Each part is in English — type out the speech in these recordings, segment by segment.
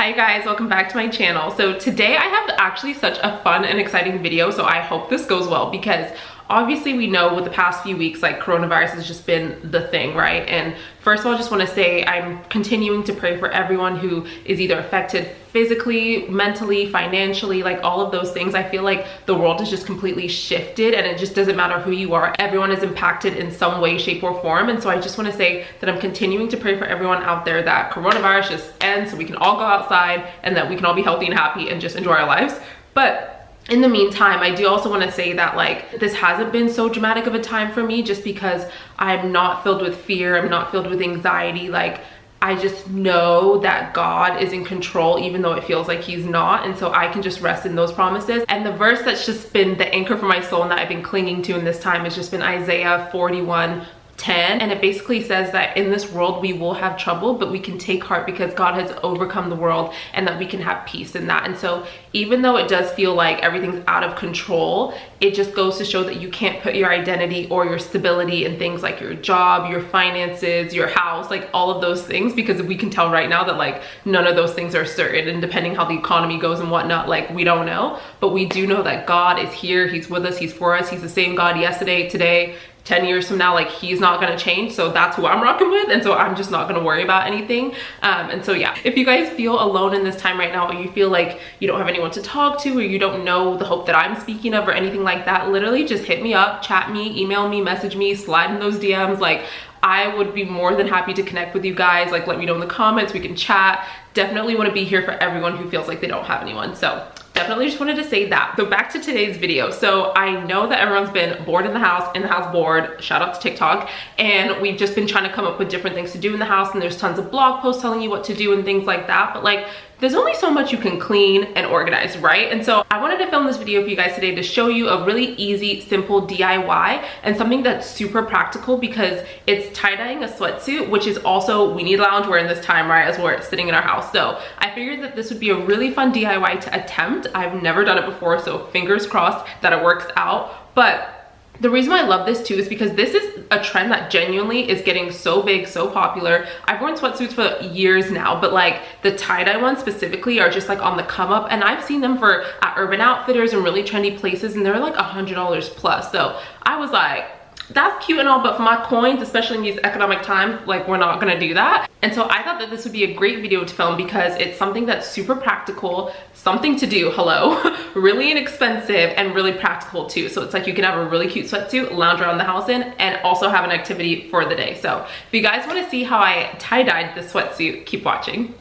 Hi guys, welcome back to my channel. So today I have actually such a fun and exciting video, so I hope this goes well because obviously we know with the past few weeks like coronavirus has just been the thing, right? And first of all, I just want to say I'm continuing to pray for everyone who is either affected physically, mentally, financially, like all of those things. I feel like the world has just completely shifted and it just doesn't matter who you are. Everyone is impacted in some way, shape, or form. And so I just want to say that I'm continuing to pray for everyone out there that coronavirus just ends so we can all go outside and that we can all be healthy and happy and just enjoy our lives. But in the meantime, I do also want to say that like this hasn't been so dramatic of a time for me just because I'm not filled with fear, I'm not filled with anxiety. Like I just know that God is in control even though it feels like he's not, and so I can just rest in those promises. And the verse that's just been the anchor for my soul and that I've been clinging to in this time has just been Isaiah 41:10, and it basically says that in this world we will have trouble, but we can take heart because God has overcome the world and that we can have peace in that. And so even though it does feel like everything's out of control, it just goes to show that you can't put your identity or your stability in things like your job, your finances, your house, like all of those things, because we can tell right now that like none of those things are certain, and depending how the economy goes and whatnot, like we don't know. But we do know that God is here, he's with us, he's for us, he's the same God yesterday, today, 10 years from now. Like he's not going to change. So that's who I'm rocking with, and so I'm just not going to worry about anything. And so yeah, if you guys feel alone in this time right now, or you feel like you don't have anyone to talk to, or you don't know the hope that I'm speaking of or anything like that, literally just hit me up, chat me, email me, message me, slide in those DMs. Like I would be more than happy to connect with you guys. Like let me know in the comments, we can chat. Definitely want to be here for everyone who feels like they don't have anyone. So definitely just wanted to say that. So back to today's video. So I know that everyone's been bored in the house bored, shout out to TikTok, and we've just been trying to come up with different things to do in the house, and there's tons of blog posts telling you what to do and things like that, but like there's only so much you can clean and organize, right? And so I wanted to film this video for you guys today to show you a really easy, simple DIY and something that's super practical because it's tie-dyeing a sweatsuit, which is also, we need loungewear in this time, right, as we're sitting in our house. So I figured that this would be a really fun DIY to attempt. I've never done it before, so fingers crossed that it works out. But the reason why I love this too is because this is a trend that genuinely is getting so big, so popular. I've worn sweatsuits for years now, but like the tie-dye ones specifically are just like on the come up, and I've seen them at Urban Outfitters and really trendy places, and they're like $100 plus. So I was like, that's cute and all, but for my coins, especially in these economic times, like we're not gonna do that. And so I thought that this would be a great video to film because it's something that's super practical, something to do, hello, really inexpensive and really practical too. So it's like you can have a really cute sweatsuit, lounge around the house in, and also have an activity for the day. So if you guys wanna see how I tie-dyed this sweatsuit, keep watching.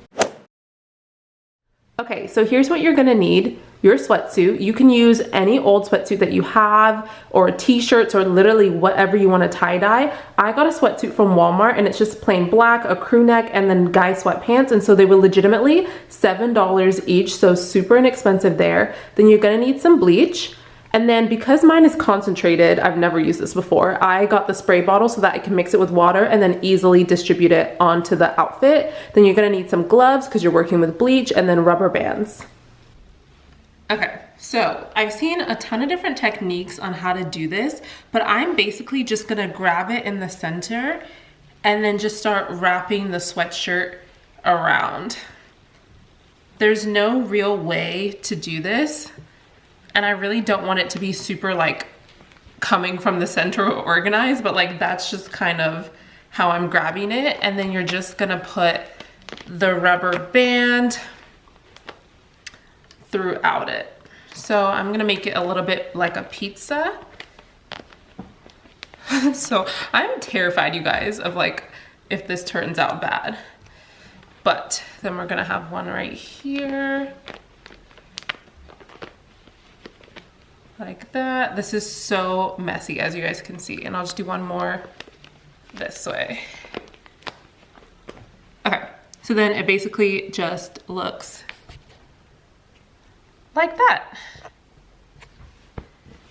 Okay, so here's what you're gonna need. Your sweatsuit. You can use any old sweatsuit that you have, or t-shirts, or literally whatever you want to tie-dye. I got a sweatsuit from Walmart and it's just plain black, a crew neck, and then guy sweatpants, and so they were legitimately $7 each, so super inexpensive there. Then you're gonna need some bleach. And then because mine is concentrated, I've never used this before, I got the spray bottle so that I can mix it with water and then easily distribute it onto the outfit. Then you're gonna need some gloves because you're working with bleach, and then rubber bands. Okay, so I've seen a ton of different techniques on how to do this, but I'm basically just gonna grab it in the center and then just start wrapping the sweatshirt around. There's no real way to do this, and I really don't want it to be super like coming from the center or organized, but like that's just kind of how I'm grabbing it. And then you're just gonna put the rubber band throughout it. So I'm gonna make it a little bit like a pizza. So I'm terrified, you guys, of like if this turns out bad. But then we're gonna have one right here. Like that. This is so messy, as you guys can see, and I'll just do one more this way. Okay, so then it basically just looks like that.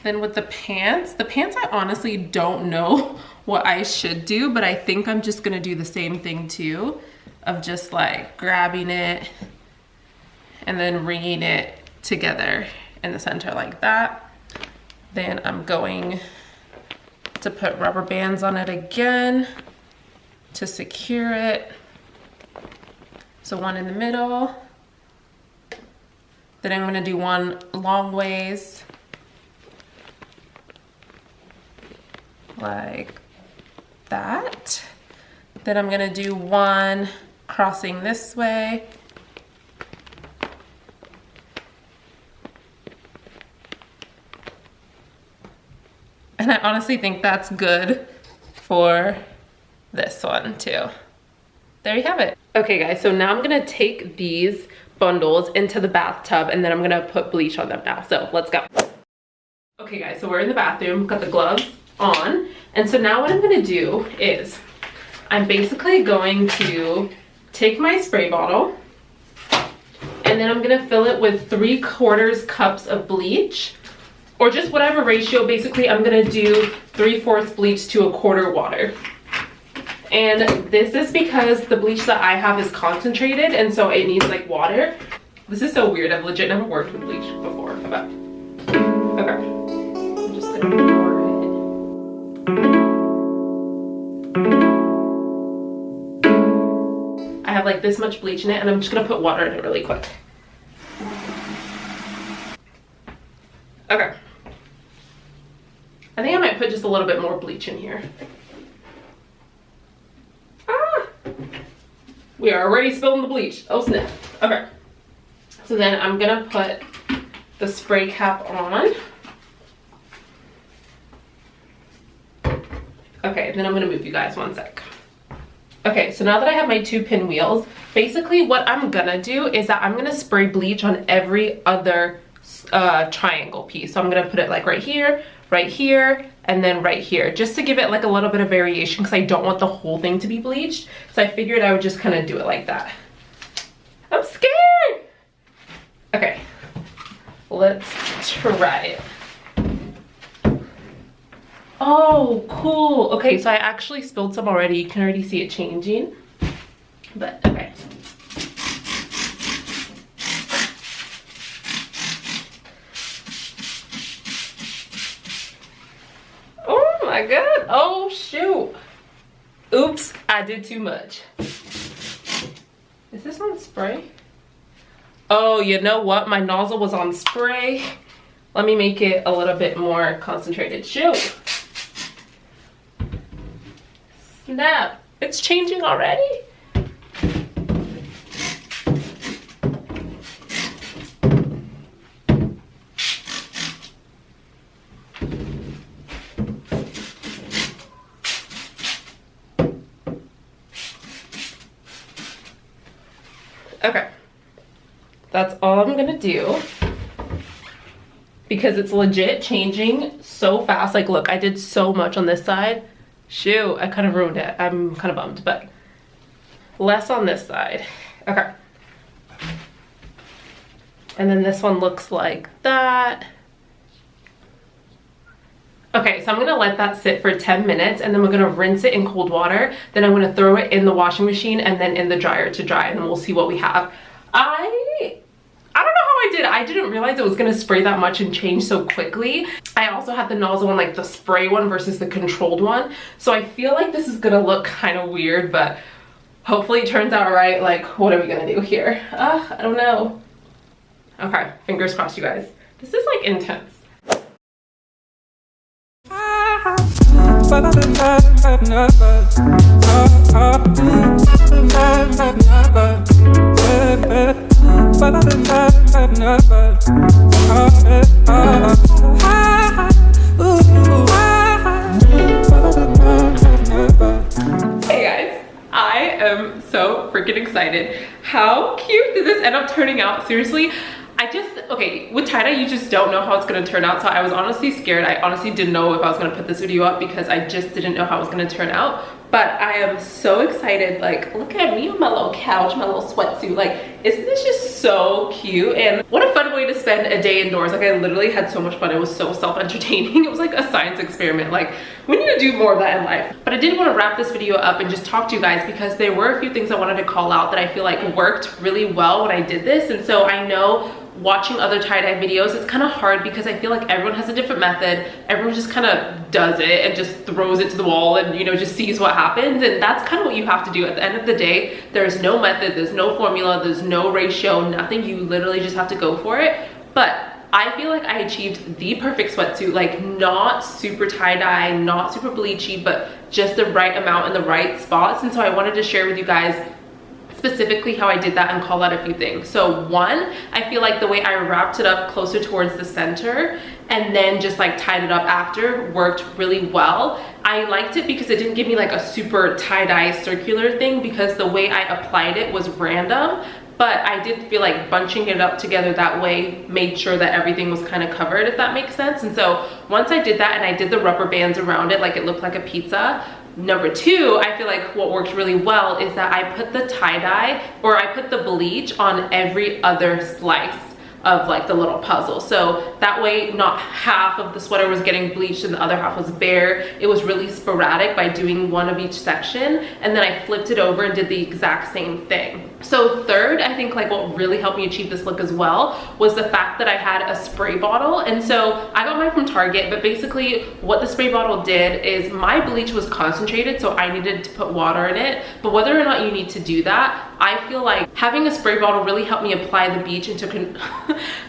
Then with the pants I honestly don't know what I should do, but I think I'm just gonna do the same thing too, of just like grabbing it and then wringing it together in the center like that. Then I'm going to put rubber bands on it again to secure it. So one in the middle, Then I'm gonna do one long ways, like that. Then I'm gonna do one crossing this way. And I honestly think that's good for this one too. There you have it. Okay guys, so now I'm gonna take these bundles into the bathtub and then I'm gonna put bleach on them now. So let's go. Okay guys, so we're in the bathroom, got the gloves on. And so now what I'm gonna do is I'm basically going to take my spray bottle and then I'm gonna fill it with 3/4 cups of bleach, or just whatever ratio. Basically, I'm gonna do 3/4 bleach to 1/4 water. And this is because the bleach that I have is concentrated and so it needs like water. This is so weird. I've legit never worked with bleach before. But okay. I'm just gonna pour it. I have like this much bleach in it and I'm just gonna put water in it really quick. Okay. I think I might put just a little bit more bleach in here. We are already spilling the bleach. Oh snap. Okay. So then I'm gonna put the spray cap on. Okay, then I'm gonna move you guys one sec. Okay, so now that I have my 2 pinwheels, basically what I'm gonna do is that I'm gonna spray bleach on every other triangle piece. So I'm gonna put it like right here, and then right here, just to give it like a little bit of variation because I don't want the whole thing to be bleached. So I figured I would just kind of do it like that. I'm scared. Okay, let's try it. Oh, cool. Okay, so I actually spilled some already. You can already see it changing, but okay. My god. Oh shoot. Oops, I did too much. Is this on spray? Oh, you know what? My nozzle was on spray. Let me make it a little bit more concentrated. Shoot. Snap. It's changing already? Okay, that's all I'm gonna do because it's legit changing so fast. Like look, I did so much on this side. Shoot, I kind of ruined it. I'm kind of bummed, but less on this side. Okay, and then this one looks like that. Okay, so I'm gonna let that sit for 10 minutes and then we're gonna rinse it in cold water. Then I'm gonna throw it in the washing machine and then in the dryer to dry, and then we'll see what we have. I don't know how I did. I didn't realize it was gonna spray that much and change so quickly. I also had the nozzle on like the spray one versus the controlled one. So I feel like this is gonna look kind of weird, but hopefully it turns out right. Like, what are we gonna do here? I don't know. Okay, fingers crossed, you guys. This is like intense. Hey guys, I am so freaking excited. How cute did this end up turning out? Seriously, okay, with tie-dye you just don't know how it's gonna turn out, so I was honestly scared. I honestly didn't know if I was gonna put this video up because I just didn't know how it was gonna turn out. But I am so excited. Like, look at me on my little couch, my little sweatsuit. Like, isn't this just so cute? And what a fun way to spend a day indoors. Like, I literally had so much fun. It was so self-entertaining. It was like a science experiment. Like, we need to do more of that in life. But I did want to wrap this video up and just talk to you guys because there were a few things I wanted to call out that I feel like worked really well when I did this. And so I know watching other tie-dye videos, it's kind of hard because I feel like everyone has a different method. Everyone just kind of does it and just throws it to the wall and, you know, just sees what happens. And that's kind of what you have to do. At the end of the day, there's no method, there's no formula, there's no ratio, nothing. You literally just have to go for it. But I feel like I achieved the perfect sweatsuit, like not super tie-dye, not super bleachy, but just the right amount in the right spots. And so I wanted to share with you guys specifically how I did that and call out a few things. So one, I feel like the way I wrapped it up closer towards the center and then just like tied it up after worked really well. I liked it because it didn't give me like a super tie-dye circular thing, because the way I applied it was random. But I did feel like bunching it up together that way made sure that everything was kind of covered, if that makes sense. And so once I did that and I did the rubber bands around it, like it looked like a pizza. Number two, I feel like what worked really well is that I put the tie-dye, or I put the bleach on every other slice of like the little puzzle. So that way not half of the sweater was getting bleached and the other half was bare. It was really sporadic by doing one of each section, and then I flipped it over and did the exact same thing. So third, I think like what really helped me achieve this look as well was the fact that I had a spray bottle. And so I got mine from Target, but basically what the spray bottle did is my bleach was concentrated, so I needed to put water in it. But whether or not you need to do that, I feel like having a spray bottle really helped me apply the bleach into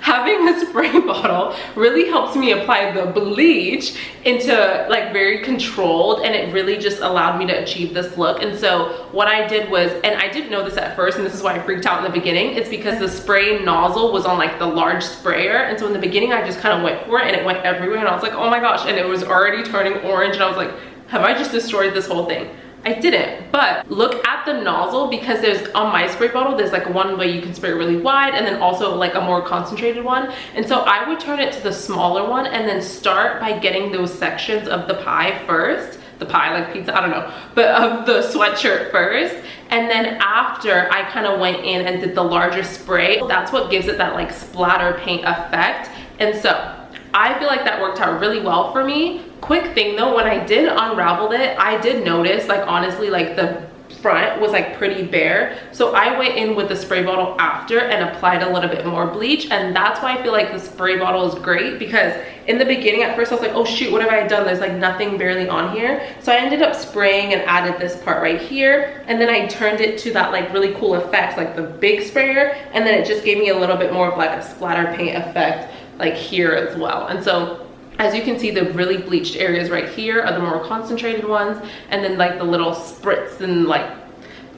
having a spray bottle really helps me apply the bleach into like very controlled, and it really just allowed me to achieve this look. And so what I did was, and I didn't know this at first, and this is why I freaked out in the beginning, it's because the spray nozzle was on like the large sprayer. And so in the beginning I just kind of went for it and it went everywhere, and I was like, oh my gosh, and it was already turning orange, and I was like, have I just destroyed this whole thing? I didn't. But look at the nozzle, because there's, on my spray bottle, there's like one way you can spray really wide and then also like a more concentrated one. And so I would turn it to the smaller one and then start by getting those sections of the pie first. The pie, like pizza, I don't know, but of the sweatshirt first. And then after I kind of went in and did the larger spray, that's what gives it that like splatter paint effect. And so I feel like that worked out really well for me. Quick thing though, when I did unravel it, I did notice, like honestly, like the front was like pretty bare. So I went in with the spray bottle after and applied a little bit more bleach. And that's why I feel like the spray bottle is great, because in the beginning at first I was like, oh shoot, what have I done? There's like nothing barely on here. So I ended up spraying and added this part right here. And then I turned it to that like really cool effect, like the big sprayer. And then it just gave me a little bit more of like a splatter paint effect like here as well. And so as you can see, the really bleached areas right here are the more concentrated ones, and then like the little spritz and like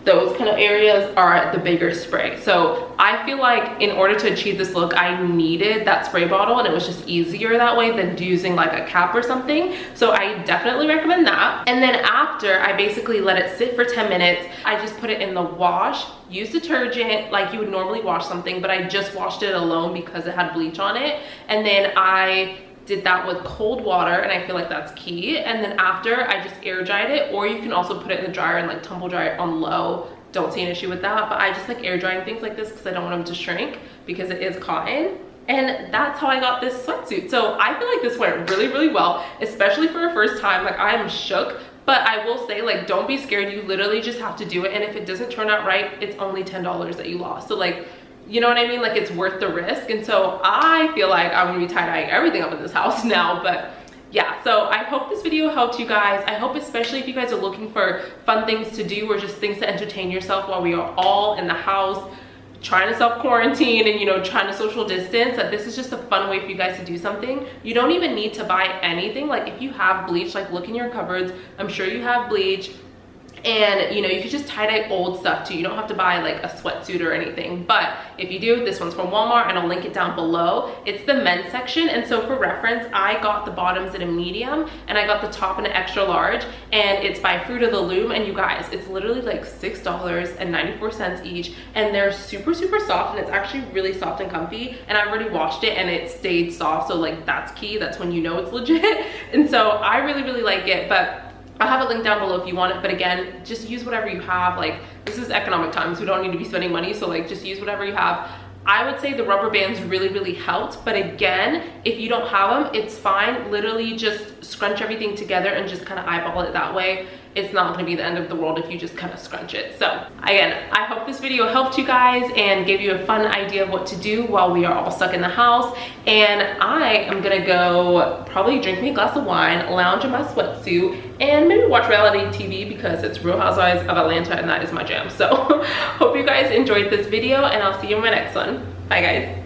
those kind of areas are the bigger spray. So I feel like in order to achieve this look, I needed that spray bottle, and it was just easier that way than using like a cap or something. So I definitely recommend that. And then after, I basically let it sit for 10 minutes. I just put it in the wash, use detergent like you would normally wash something, but I just washed it alone because it had bleach on it. And then I did that with cold water, and I feel like that's key. And then after, I just air dried it, or you can also put it in the dryer and like tumble dry it on low. Don't see an issue with that, but I just like air drying things like this because I don't want them to shrink, because it is cotton. And that's how I got this sweatsuit. So I feel like this went really, really well, especially for a first time. Like I am shook, but I will say, like, don't be scared. You literally just have to do it. And if it doesn't turn out right, it's only $10 that you lost. So like, you know what I mean? Like it's worth the risk. And so I feel like I'm gonna be tie-dyeing everything up in this house now. But yeah, so I hope this video helped you guys. I hope especially if you guys are looking for fun things to do or just things to entertain yourself while we are all in the house trying to self-quarantine and, you know, trying to social distance, that this is just a fun way for you guys to do something. You don't even need to buy anything. Like if you have bleach, like look in your cupboards, I'm sure you have bleach. And you know, you could just tie-dye old stuff too. You don't have to buy like a sweatsuit or anything. But if you do, this one's from Walmart, and I'll link it down below. It's the men's section. And so for reference, I got the bottoms in a medium and I got the top in an extra large, and it's by Fruit of the Loom. And you guys, it's literally like $6.94 each, and they're super, super soft, and it's actually really soft and comfy. And I've already washed it and it stayed soft. So like that's key. That's when you know it's legit. And so I really, really like it. But I'll have it linked down below if you want it, but again, just use whatever you have. Like this is economic times, we don't need to be spending money, so like just use whatever you have. I would say the rubber bands really, really helped, but again, if you don't have them, it's fine. Literally just scrunch everything together and just kind of eyeball it that way. it's not gonna be the end of the world if you just kind of scrunch it. So again, I hope this video helped you guys and gave you a fun idea of what to do while we are all stuck in the house. And I am gonna go probably drink me a glass of wine, lounge in my sweatsuit, and maybe watch reality TV because it's Real Housewives of Atlanta and that is my jam. So hope you guys enjoyed this video, and I'll see you in my next one. Bye guys.